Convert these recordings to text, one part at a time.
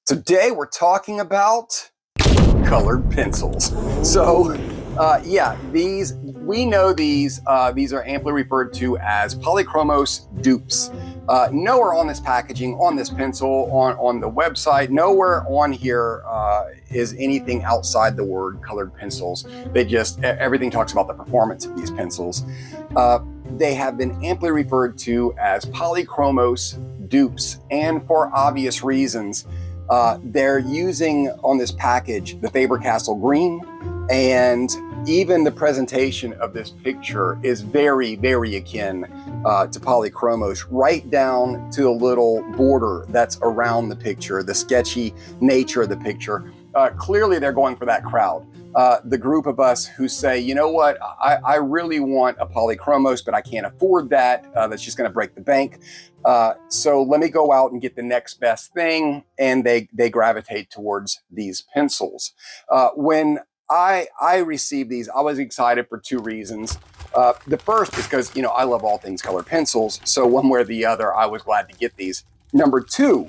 Today we're talking about colored pencils. So yeah, we know these are amply referred to as Polychromos Dupes. Nowhere on this packaging, on this pencil, on the website, nowhere on here is anything outside the word colored pencils. Everything talks about the performance of these pencils. They have been amply referred to as Polychromos Dupes, and for obvious reasons. They're using on this package the Faber-Castell green, and even the presentation of this picture is very, very akin to Polychromos, right down to the little border that's around the picture, the sketchy nature of the picture. Clearly, they're going for that crowd. The group of us who say, you know what, I really want a Polychromos, but I can't afford that. That's just going to break the bank. So let me go out and get the next best thing, and they gravitate towards these pencils. When I received these, I was excited for two reasons. The first is because, I love all things colored pencils, so one way or the other, I was glad to get these. Number two,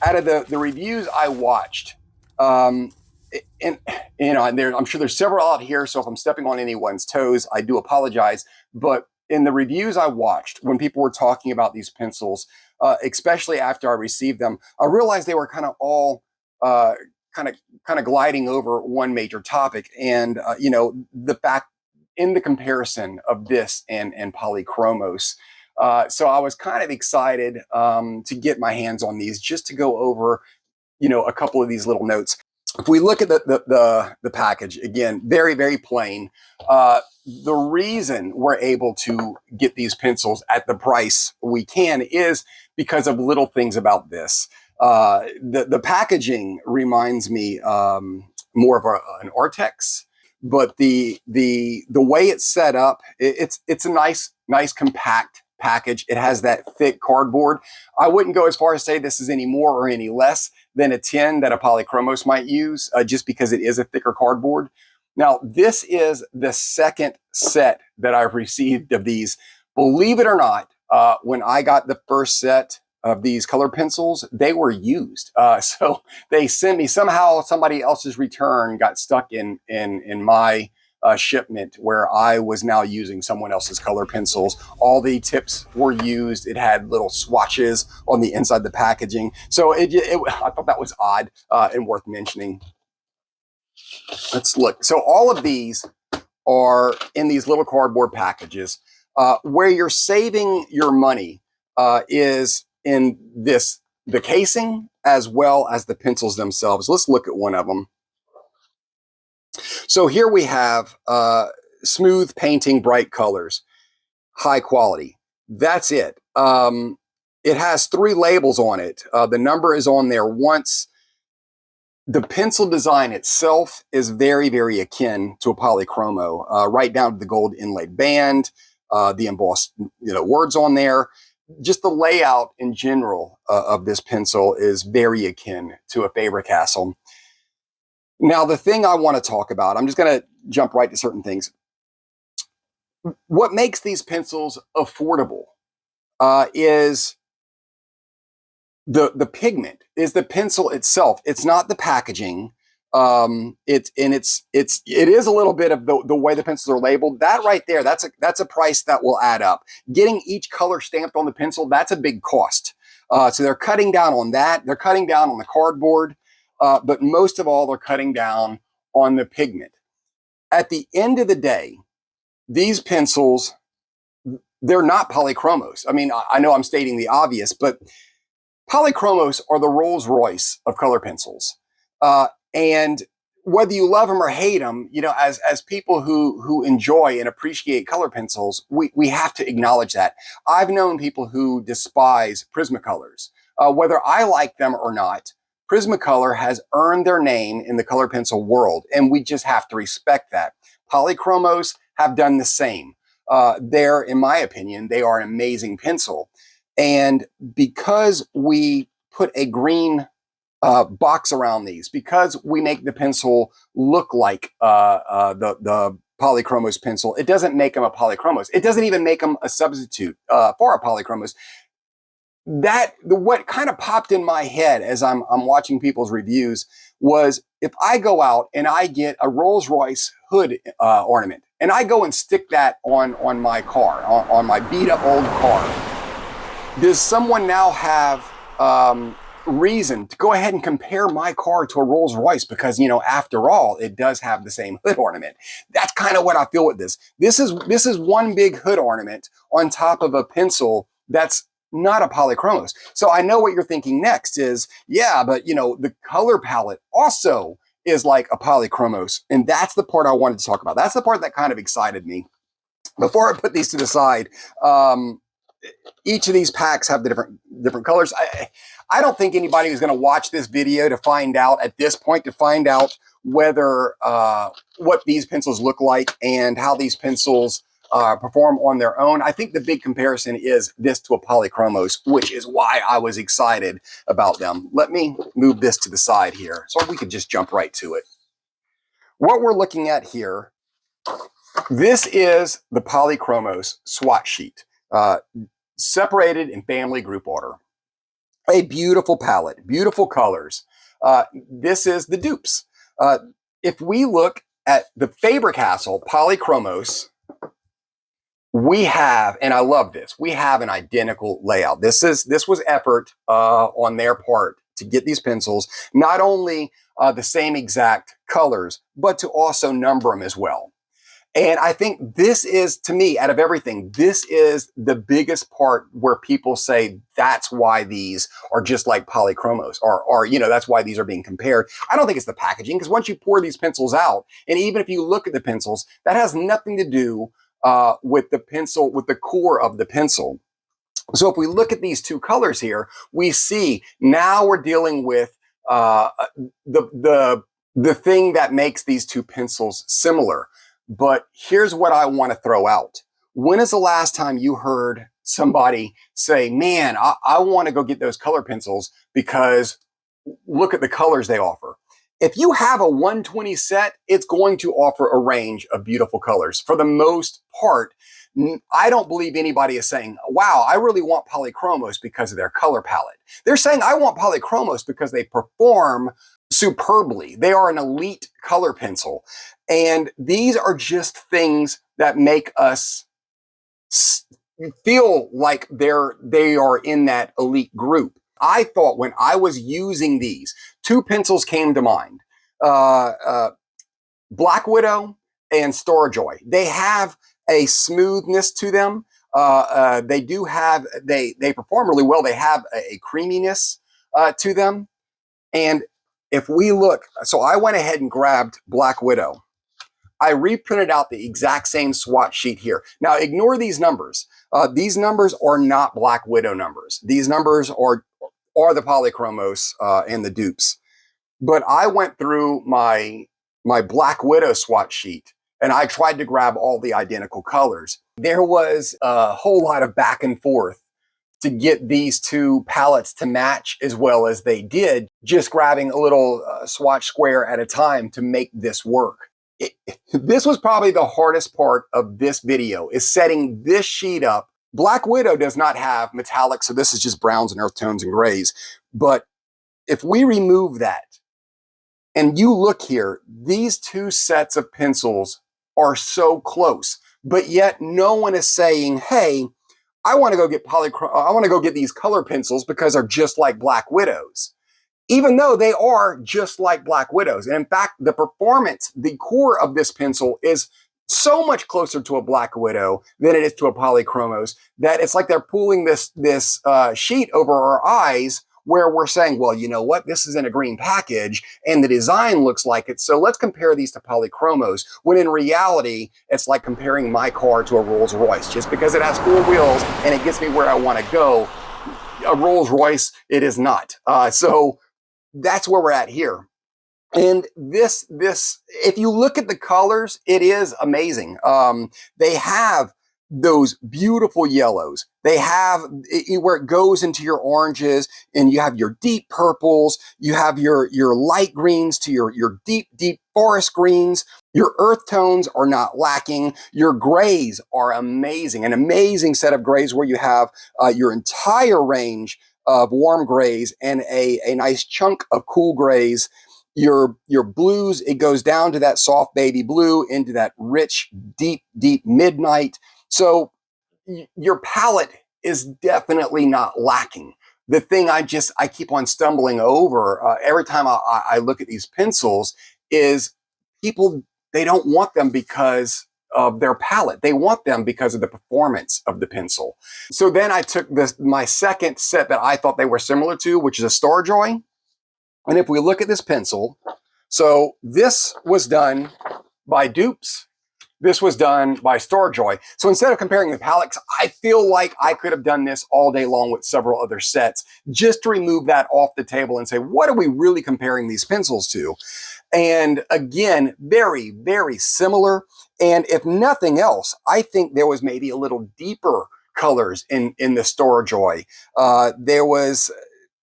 out of the reviews I watched, and I'm sure there's several out here, so if I'm stepping on anyone's toes, I do apologize. But in the reviews I watched, when people were talking about these pencils, especially after I received them, I realized they were kind of all kind of gliding over one major topic, and the fact in the comparison of this and Polychromos. So I was kind of excited to get my hands on these, just to go over a couple of these little notes. If we look at the package, again, very, very plain. The reason we're able to get these pencils at the price we can is because of little things about this. The packaging reminds me more of an Artex, but the way it's set up, it's a nice compact package. It has that thick cardboard. I wouldn't go as far as say this is any more or any less than a tin that a Polychromos might use, just because it is a thicker cardboard. Now, this is the second set that I've received of these. Believe it or not, when I got the first set of these color pencils, they were used. So they sent me, somehow somebody else's return got stuck in my shipment, where I was now using someone else's color pencils. All the tips were used. It had little swatches on the inside of the packaging. So I thought that was odd and worth mentioning. Let's look. So all of these are in these little cardboard packages. Where you're saving your money is in the casing as well as the pencils themselves. Let's look at one of them. So here we have smooth painting, bright colors, high quality. That's it. It has 3 labels on it. The number is on there once. The pencil design itself is very, very akin to a Polychromo, right down to the gold inlaid band, the embossed words on there. Just the layout in general of this pencil is very akin to a Faber-Castell. Now, the thing I want to talk about, I'm just going to jump right to certain things. What makes these pencils affordable is the pigment, is the pencil itself. It's not the packaging. It is a little bit of the way the pencils are labeled. That right there, that's a price that will add up. Getting each color stamped on the pencil, that's a big cost. So they're cutting down on that. They're cutting down on the cardboard. But most of all, they're cutting down on the pigment. At the end of the day, these pencils, they're not Polychromos. I mean, I know I'm stating the obvious, but Polychromos are the Rolls Royce of color pencils. And whether you love them or hate them, as people who enjoy and appreciate color pencils, we have to acknowledge that. I've known people who despise Prismacolors. Whether I like them or not, Prismacolor has earned their name in the color pencil world, and we just have to respect that. Polychromos have done the same. In my opinion, they are an amazing pencil. And because we put a green box around these, because we make the pencil look like the Polychromos pencil, it doesn't make them a Polychromos. It doesn't even make them a substitute for a Polychromos. what kind of popped in my head as I'm watching people's reviews was, if I go out and I get a Rolls-Royce hood ornament and I go and stick that on my car, on my beat up old car, does someone now have reason to go ahead and compare my car to a Rolls-Royce? Because, you know, after all, it does have the same hood ornament. That's kind of what I feel with this. This is one big hood ornament on top of a pencil that's not a Polychromos. So I know what you're thinking next is, yeah, but you know, the color palette also is like a Polychromos. And that's the part I wanted to talk about. That's the part that kind of excited me. Before I put these to the side, each of these packs have the different colors. I don't think anybody is going to watch this video to find out, at this point, to find out whether what these pencils look like and how these pencils perform on their own. I think the big comparison is this to a Polychromos, which is why I was excited about them. Let me move this to the side here so we could just jump right to it. What we're looking at here, this is the Polychromos swatch sheet, separated in family group order. A beautiful palette, beautiful colors. This is the dupes. If we look at the Faber-Castell Polychromos, we have, and I love this, we have an identical layout. This was effort on their part to get these pencils, not only the same exact colors, but to also number them as well. And I think this is, to me, out of everything, this is the biggest part where people say that's why these are just like Polychromos, or you know, that's why these are being compared. I don't think it's the packaging, because once you pour these pencils out, and even if you look at the pencils, that has nothing to do with the pencil, with the core of the pencil. So if we look at these two colors here, we see now we're dealing with the thing that makes these two pencils similar. But here's what I want to throw out. When is the last time you heard somebody say, man, I want to go get those color pencils because look at the colors they offer? If you have a 120 set, it's going to offer a range of beautiful colors. For the most part, I don't believe anybody is saying, wow, I really want Polychromos because of their color palette. They're saying, I want Polychromos because they perform superbly. They are an elite color pencil. And these are just things that make us feel like they are in that elite group. I thought when I was using these, two pencils came to mind. Black Widow and StarJoy. They have a smoothness to them. They do have, they perform really well. They have a creaminess to them. And if we look, so I went ahead and grabbed Black Widow. I reprinted out the exact same swatch sheet here. Now ignore these numbers. These numbers are not Black Widow numbers. These numbers are the Polychromos and the dupes. But I went through my Black Widow swatch sheet and I tried to grab all the identical colors. There was a whole lot of back and forth to get these two palettes to match as well as they did, just grabbing a little swatch square at a time to make this work. This was probably the hardest part of this video, is setting this sheet up. Black Widow does not have metallics, so this is just browns and earth tones and grays. But if we remove that, and you look here, these two sets of pencils are so close, but yet no one is saying, hey, I want to go get I want to go get these color pencils because they're just like Black Widows. Even though they are just like Black Widows. And in fact, the performance, the core of this pencil is so much closer to a Black Widow than it is to a Polychromos that it's like they're pulling this sheet over our eyes, where we're saying, well, you know what? This is in a green package and the design looks like it. So let's compare these to Polychromos, when in reality, it's like comparing my car to a Rolls Royce. Just because it has four wheels and it gets me where I want to go, a Rolls Royce, it is not. So that's where we're at here. And this, if you look at the colors, it is amazing. They have those beautiful yellows. They have where it goes into your oranges, and you have your deep purples, you have your light greens to your deep, deep forest greens. Your earth tones are not lacking. Your grays are amazing, an amazing set of grays where you have your entire range of warm grays and a nice chunk of cool grays. Your blues, it goes down to that soft baby blue into that rich, deep, deep midnight. So your palette is definitely not lacking. The thing I keep on stumbling over every time I look at these pencils is people, they don't want them because of their palette. They want them because of the performance of the pencil. So then I took my second set that I thought they were similar to, which is a StarJoy. And if we look at this pencil, so this was done by Dupes. This was done by StarJoy. So instead of comparing the palettes, I feel like I could have done this all day long with several other sets, just to remove that off the table and say, what are we really comparing these pencils to? And again, very, very similar. And if nothing else, I think there was maybe a little deeper colors in the StarJoy. There was,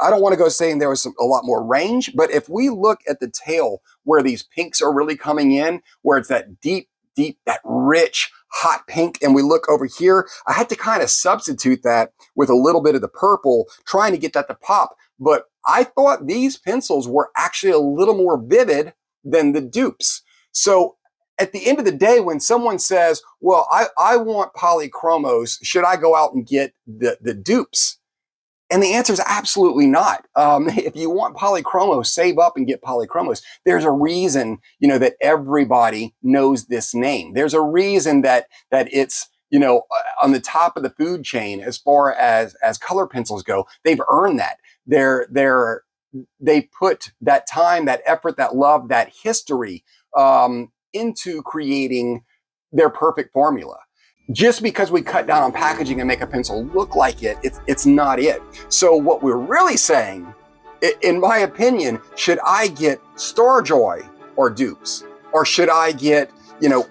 I don't want to go saying there was a lot more range, but if we look at the tail where these pinks are really coming in, where it's that deep, that rich, hot pink, and we look over here, I had to kind of substitute that with a little bit of the purple, trying to get that to pop. But I thought these pencils were actually a little more vivid than the Dupes. So at the end of the day, when someone says, well, I want Polychromos, should I go out and get the Dupes? And the answer is absolutely not. If you want Polychromos, save up and get Polychromos. There's a reason, that everybody knows this name. There's a reason that it's, on the top of the food chain as far as color pencils go. They've earned that. They put that time, that effort, that love, that history into creating their perfect formula. Just because we cut down on packaging and make a pencil look like it's not it. So what we're really saying, in my opinion, should I get StarJoy or Dupes? Or should I get,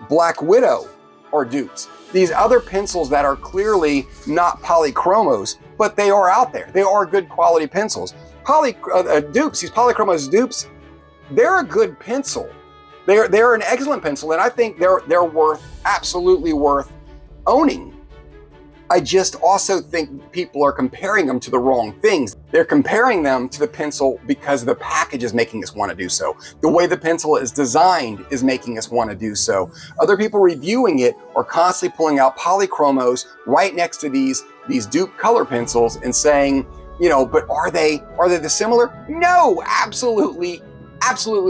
Black Widow or Dupes? These other pencils that are clearly not Polychromos, but they are out there. They are good quality pencils. Dupes, these Polychromos Dupes, they're a good pencil. They're an excellent pencil, and I think they're absolutely worth owning. I just also think people are comparing them to the wrong things. They're comparing them to the pencil because the package is making us want to do so. The way the pencil is designed is making us want to do so. Other people reviewing it are constantly pulling out Polychromos right next to these dupe color pencils and saying, but are they the similar? No, absolutely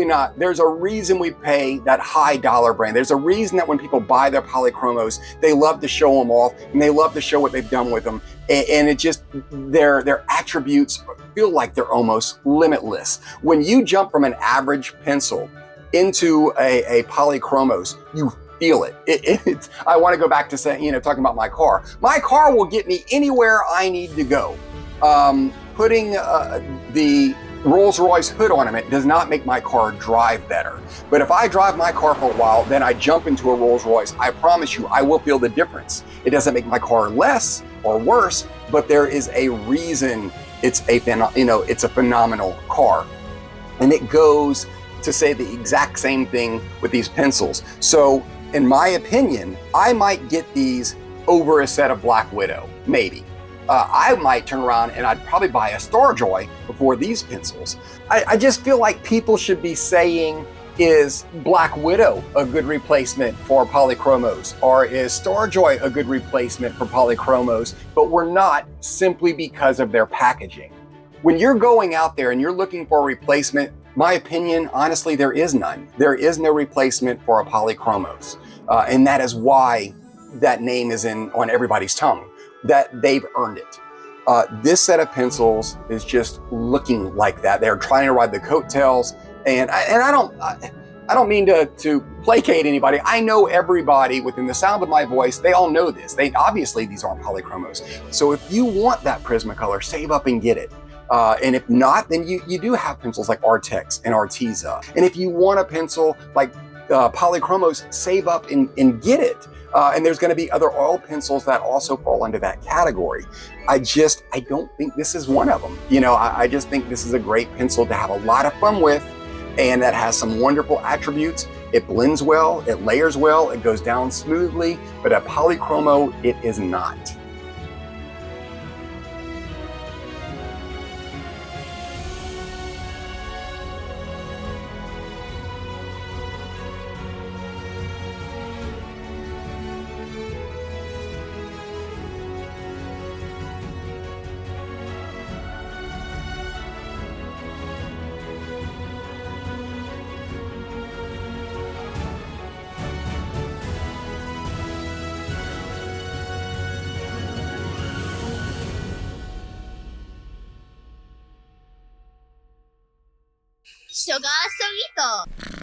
not. There's a reason we pay that high dollar brand. There's a reason that when people buy their Polychromos, they love to show them off and they love to show what they've done with them. And it just, their attributes feel like they're almost limitless. When you jump from an average pencil into a Polychromos, you feel it. I want to go back to saying, talking about my car. My car will get me anywhere I need to go. Putting the Rolls-Royce hood ornament does not make my car drive better. But if I drive my car for a while, then I jump into a Rolls-Royce, I promise you, I will feel the difference. It doesn't make my car less or worse, but there is a reason it's a phenomenal car. And it goes to say the exact same thing with these pencils. So in my opinion, I might get these over a set of Black Widow, maybe. I might turn around and I'd probably buy a StarJoy before these pencils. I just feel like people should be saying, is Black Widow a good replacement for Polychromos? Or is StarJoy a good replacement for Polychromos? But we're not, simply because of their packaging. When you're going out there and you're looking for a replacement, my opinion, honestly, there is none. There is no replacement for a Polychromos. And that is why that name is on everybody's tongue, that they've earned it. This set of pencils is just looking like that. They're trying to ride the coattails, and I don't mean to placate anybody. I know everybody within the sound of my voice, they all know this. Obviously these aren't Polychromos. So if you want that Prismacolor, save up and get it. And if not, then you do have pencils like Artex and Arteza. And if you want a pencil like Polychromos save up and get it. And there's going to be other oil pencils that also fall under that category. I don't think this is one of them. You know, I just think this is a great pencil to have a lot of fun with, and that has some wonderful attributes. It blends well, it layers well, it goes down smoothly, but at Polychromo, it is not. Sugar Solito.